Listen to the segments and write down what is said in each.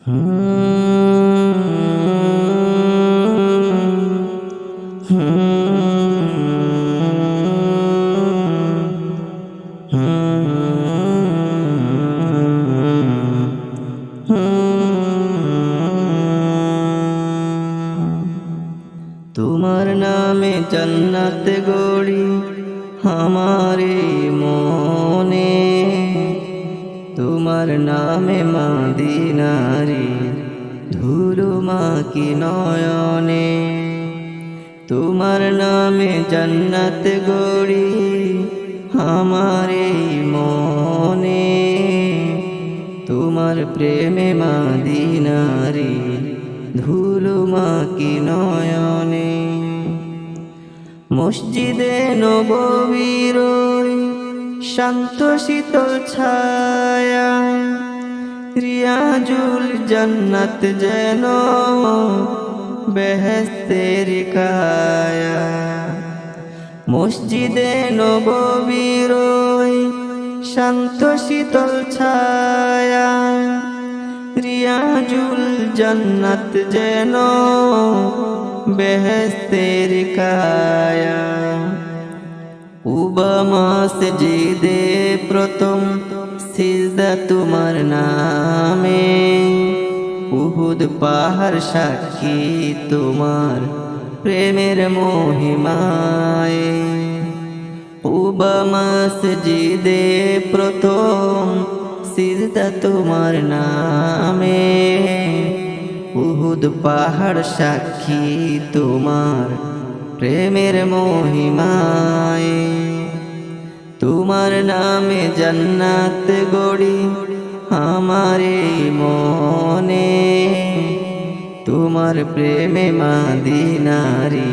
তোমার নামে জান্নাত গড়ি আমারে মনে, তোমার নামে মদিনারি ধুলো মাকি নয়নে। তোমার নামে জান্নাত গড়ি আমারে মনে, তোমার প্রেমে মদিনারি ধুলো মাকি নয়নে। মসজিদে নববীর শান্ত শীতল ছায়া, রিয়াজুল জান্নাত যেন বেহেশতের কায়া। মসজিদে নববীর শান্ত শীতল ছায়া, রিয়াজুল জান্নাত যেন বেহেশতের কায়া। উবা মসজিদে প্রথম সিজদা তোমার নামে, উহুদ পাহাড় সাক্ষী তোমার প্রেমের মহিমায়। উবা মসজিদে প্রথম সিজদা তোমার নামে, উহুদ পাহাড় সাক্ষী তোমার প্রেমের মহিমায়। তোমার নামে জান্নাত গড়ি আমারে মনে, তোমার প্রেমে মদিনারি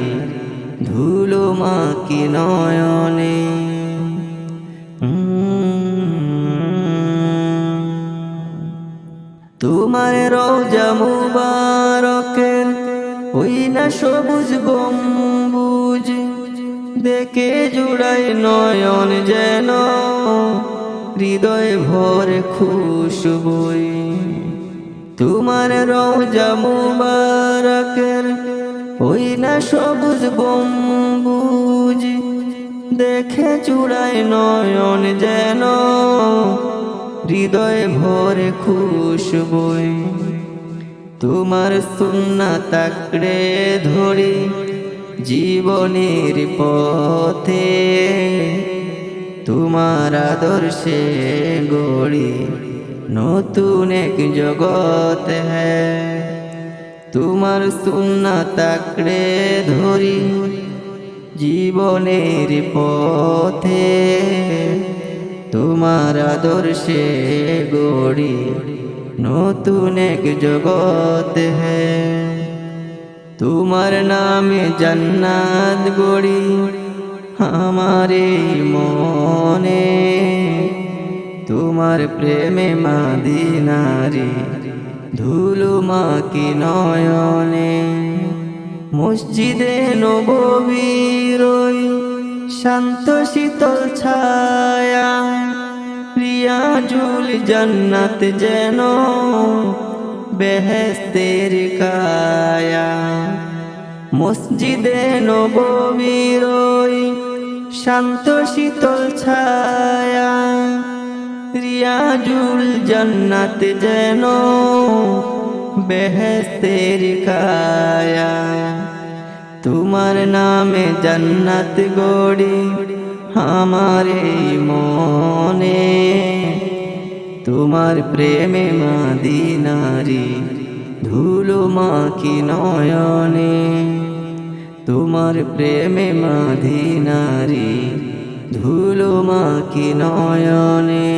ধুলো মাকি নয়নে। তোমার রওজা মুবারকের ওই না সবুজ গম্বুজ, দেখে জুড়াই নয়ন যেন হৃদয় ভরে খুশবুই। তোমার রওজা মুবারকের ওই না সবুজ গম্বুজ, দেখে জুড়াই নয়ন যেন হৃদয় ভরে খুশবুই। তোমার সুন্নাত আঁকড়ে ধরি জীবনের পথে, তোমার আদর্শে গড়ি নতুন এক জগৎ হ্যায়। তোমার সুন্নাত আঁকড়ে ধরি জীবনের পথে, তোমার আদর্শে গড়ি নতুন এক জগৎ হ্যায়। তোমার নামে জান্নাত গড়ি আমারে মনে, তোমার প্রেমে মদিনারি ধুলো মাকি নয়নে। মসজিদে নববীর শান্ত শীতল ছায়া, রিয়াজুল জান্নাত যেন বেহেশতের কায়া। মসজিদে নববীর শান্ত শীতল ছায়া, রিয়াজুল জান্নাত যেন বেহেশতের কায়া। তোমার নামে জান্নাত গড়ি আমারে মনে, তোমার প্রেমে মদিনারি ধুলো মাকি নয়নে। তোমার প্রেমে মদিনারি ধুলো মাকি নয়নে।